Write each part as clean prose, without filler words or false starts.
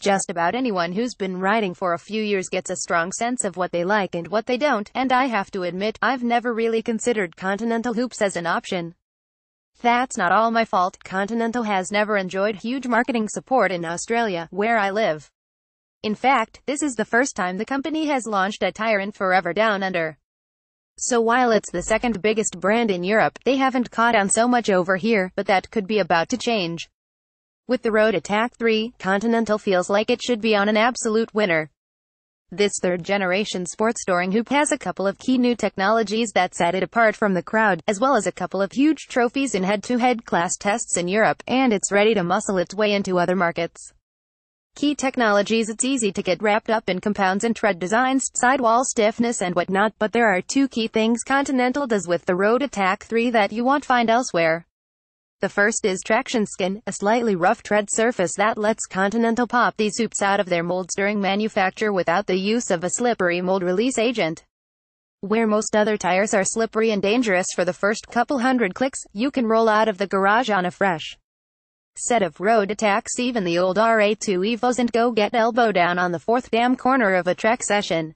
Just about anyone who's been riding for a few years gets a strong sense of what they like and what they don't, and I have to admit, I've never really considered Continental hoops as an option. That's not all my fault. Continental has never enjoyed huge marketing support in Australia, where I live. In fact, this is the first time the company has launched a tire in forever down under. So while it's the second biggest brand in Europe, they haven't caught on so much over here, but that could be about to change. With the Road Attack 3, Continental feels like it should be on an absolute winner. This third-generation sports touring hoop has a couple of key new technologies that set it apart from the crowd, as well as a couple of huge trophies in head-to-head class tests in Europe, and it's ready to muscle its way into other markets. Key technologies: it's easy to get wrapped up in compounds and tread designs, sidewall stiffness and whatnot, but there are two key things Continental does with the Road Attack 3 that you won't find elsewhere. The first is traction skin, a slightly rough tread surface that lets Continental pop these hoops out of their molds during manufacture without the use of a slippery mold release agent. Where most other tires are slippery and dangerous for the first couple hundred clicks, you can roll out of the garage on a fresh set of Road Attacks, even the old RA2 Evos, and go get elbow down on the fourth damn corner of a track session.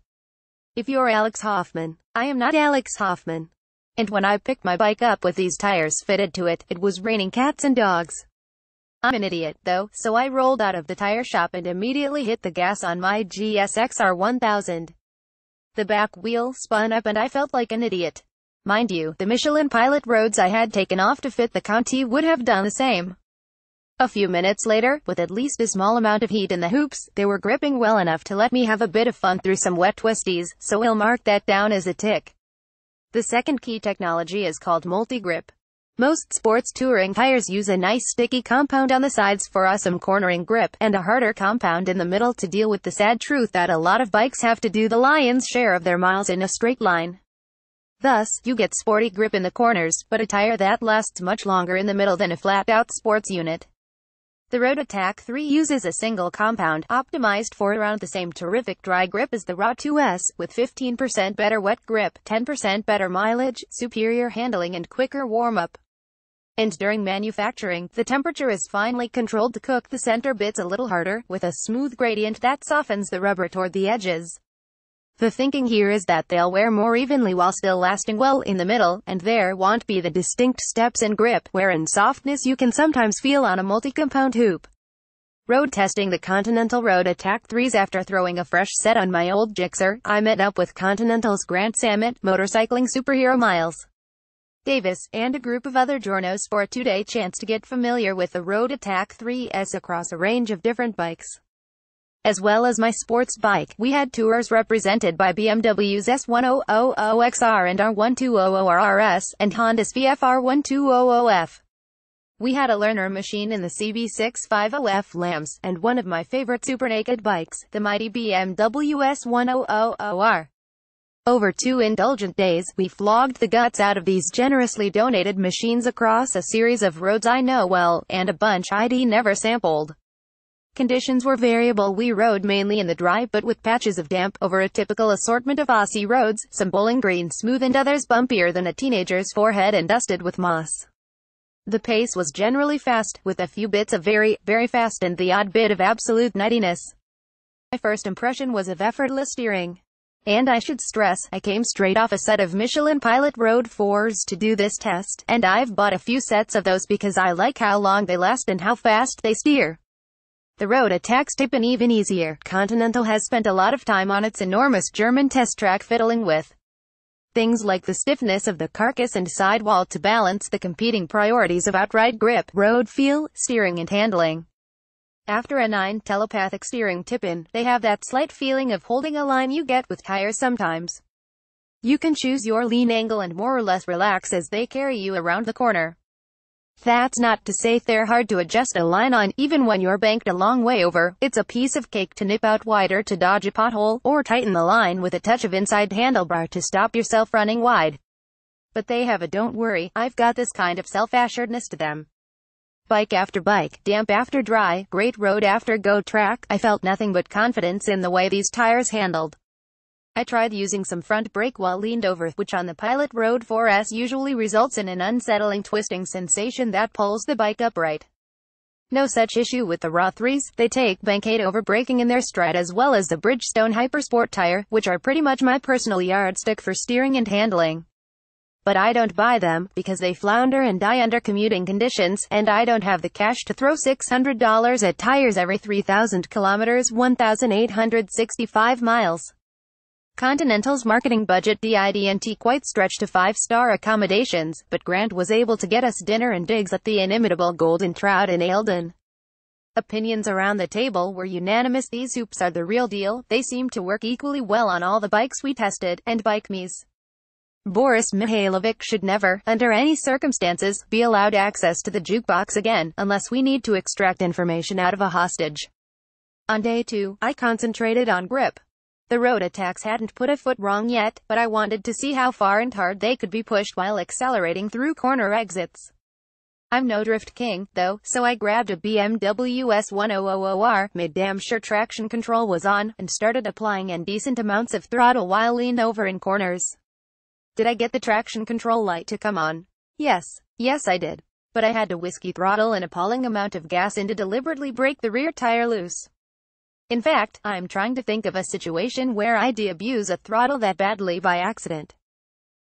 If you're Alex Hoffman, I am not Alex Hoffman. And when I picked my bike up with these tires fitted to it, it was raining cats and dogs. I'm an idiot, though, so I rolled out of the tire shop and immediately hit the gas on my GSXR 1000. The back wheel spun up and I felt like an idiot. Mind you, the Michelin Pilot roads I had taken off to fit the Conti would have done the same. A few minutes later, with at least a small amount of heat in the hoops, they were gripping well enough to let me have a bit of fun through some wet twisties, so we'll mark that down as a tick. The second key technology is called multi-grip. Most sports touring tires use a nice sticky compound on the sides for awesome cornering grip, and a harder compound in the middle to deal with the sad truth that a lot of bikes have to do the lion's share of their miles in a straight line. Thus, you get sporty grip in the corners, but a tire that lasts much longer in the middle than a flat-out sports unit. The Road Attack 3 uses a single compound, optimized for around the same terrific dry grip as the RA2S, with 15% better wet grip, 10% better mileage, superior handling and quicker warm-up. And during manufacturing, the temperature is finely controlled to cook the center bits a little harder, with a smooth gradient that softens the rubber toward the edges. The thinking here is that they'll wear more evenly while still lasting well in the middle, and there won't be the distinct steps in grip, wear and softness you can sometimes feel on a multi-compound hoop. Road testing the Continental Road Attack 3s. After throwing a fresh set on my old Gixxer, I met up with Continental's Grant Samet, motorcycling superhero Miles Davis, and a group of other journos for a 2-day chance to get familiar with the Road Attack 3S across a range of different bikes. As well as my sports bike, we had tours represented by BMW's S1000XR and R1200RRS, and Honda's VFR1200F. We had a learner machine in the CB650F Lambs, and one of my favorite super naked bikes, the mighty BMW S1000R. Over 2 indulgent days, we flogged the guts out of these generously donated machines across a series of roads I know well, and a bunch I'd never sampled. Conditions were variable. We rode mainly in the dry, but with patches of damp, over a typical assortment of Aussie roads, some bowling green smooth and others bumpier than a teenager's forehead and dusted with moss. The pace was generally fast, with a few bits of very, very fast and the odd bit of absolute nuttiness. My first impression was of effortless steering. And I should stress, I came straight off a set of Michelin Pilot Road 4s to do this test, and I've bought a few sets of those because I like how long they last and how fast they steer. The Road Attack's tip and even easier. Continental has spent a lot of time on its enormous German test track fiddling with things like the stiffness of the carcass and sidewall to balance the competing priorities of outright grip, road feel, steering and handling. After a 9 telepathic steering tip-in, they have that slight feeling of holding a line you get with tires sometimes. You can choose your lean angle and more or less relax as they carry you around the corner. That's not to say they're hard to adjust a line on, even when you're banked a long way over. It's a piece of cake to nip out wider to dodge a pothole, or tighten the line with a touch of inside handlebar to stop yourself running wide. But they have a don't worry, I've got this kind of self-assuredness to them. Bike after bike, damp after dry, great road after go track, I felt nothing but confidence in the way these tires handled. I tried using some front brake while leaned over, which on the Pilot Road 4S usually results in an unsettling twisting sensation that pulls the bike upright. No such issue with the raw 3s, they take bank 8 over braking in their stride, as well as the Bridgestone Hypersport tire, which are pretty much my personal yardstick for steering and handling. But I don't buy them, because they flounder and die under commuting conditions, and I don't have the cash to throw $600 at tires every 3,000 kilometers, 1,865 miles. Continental's marketing budget didn't quite stretch to 5-star accommodations, but Grant was able to get us dinner and digs at the inimitable Golden Trout in Eildon. Opinions around the table were unanimous. These hoops are the real deal. They seem to work equally well on all the bikes we tested, and Bike Me's Boris Mihailovic should never, under any circumstances, be allowed access to the jukebox again, unless we need to extract information out of a hostage. On day 2, I concentrated on grip. The road attacks hadn't put a foot wrong yet, but I wanted to see how far and hard they could be pushed while accelerating through corner exits. I'm no drift king, though, so I grabbed a BMW S1000R, made damn sure traction control was on, and started applying indecent amounts of throttle while leaned over in corners. Did I get the traction control light to come on? Yes, I did. But I had to whiskey throttle an appalling amount of gas in to deliberately break the rear tire loose. In fact, I'm trying to think of a situation where I'd abuse a throttle that badly by accident.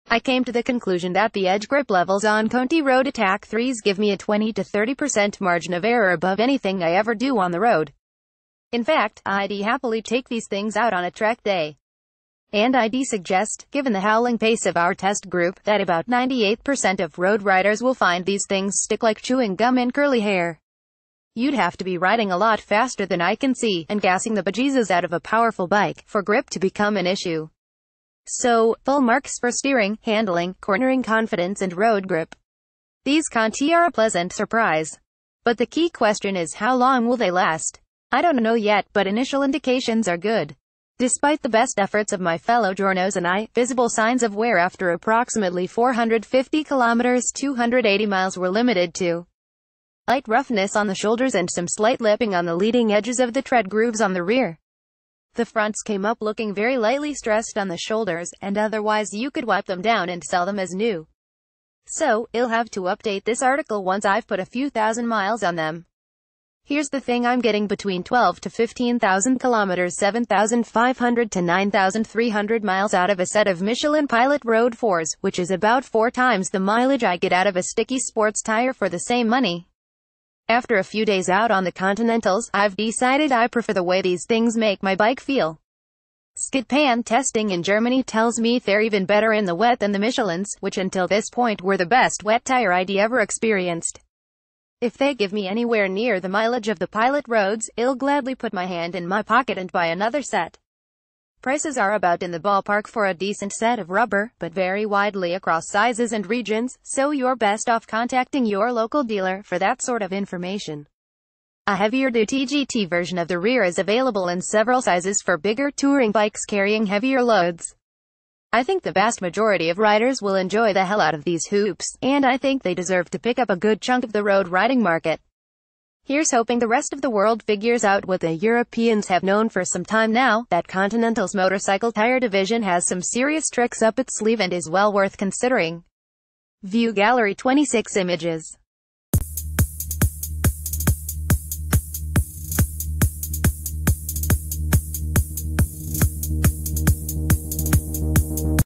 I came to the conclusion that the edge grip levels on Conti Road Attack 3s give me a 20 to 30% margin of error above anything I ever do on the road. In fact, I'd happily take these things out on a track day. And I'd suggest, given the howling pace of our test group, that about 98% of road riders will find these things stick like chewing gum in curly hair. You'd have to be riding a lot faster than I can see, and gassing the bejesus out of a powerful bike, for grip to become an issue. So, full marks for steering, handling, cornering confidence and road grip. These Conti are a pleasant surprise. But the key question is, how long will they last? I don't know yet, but initial indications are good. Despite the best efforts of my fellow journos and I, visible signs of wear after approximately 450 kilometers 280 miles were limited to light roughness on the shoulders and some slight lipping on the leading edges of the tread grooves on the rear. The fronts came up looking very lightly stressed on the shoulders, and otherwise you could wipe them down and sell them as new. So, I'll have to update this article once I've put a few thousand miles on them. Here's the thing, I'm getting between 12 to 15,000 kilometers, 7,500 to 9,300 miles out of a set of Michelin Pilot Road 4s, which is about 4 times the mileage I get out of a sticky sports tire for the same money. After a few days out on the Continentals, I've decided I prefer the way these things make my bike feel. Skid pan testing in Germany tells me they're even better in the wet than the Michelins, which until this point were the best wet tire I'd ever experienced. If they give me anywhere near the mileage of the Pilot Roads, I'll gladly put my hand in my pocket and buy another set. Prices are about in the ballpark for a decent set of rubber, but vary widely across sizes and regions, so you're best off contacting your local dealer for that sort of information. A heavier-duty GT version of the rear is available in several sizes for bigger touring bikes carrying heavier loads. I think the vast majority of riders will enjoy the hell out of these hoops, and I think they deserve to pick up a good chunk of the road riding market. Here's hoping the rest of the world figures out what the Europeans have known for some time now, that Continental's motorcycle tire division has some serious tricks up its sleeve and is well worth considering. View Gallery 26 images.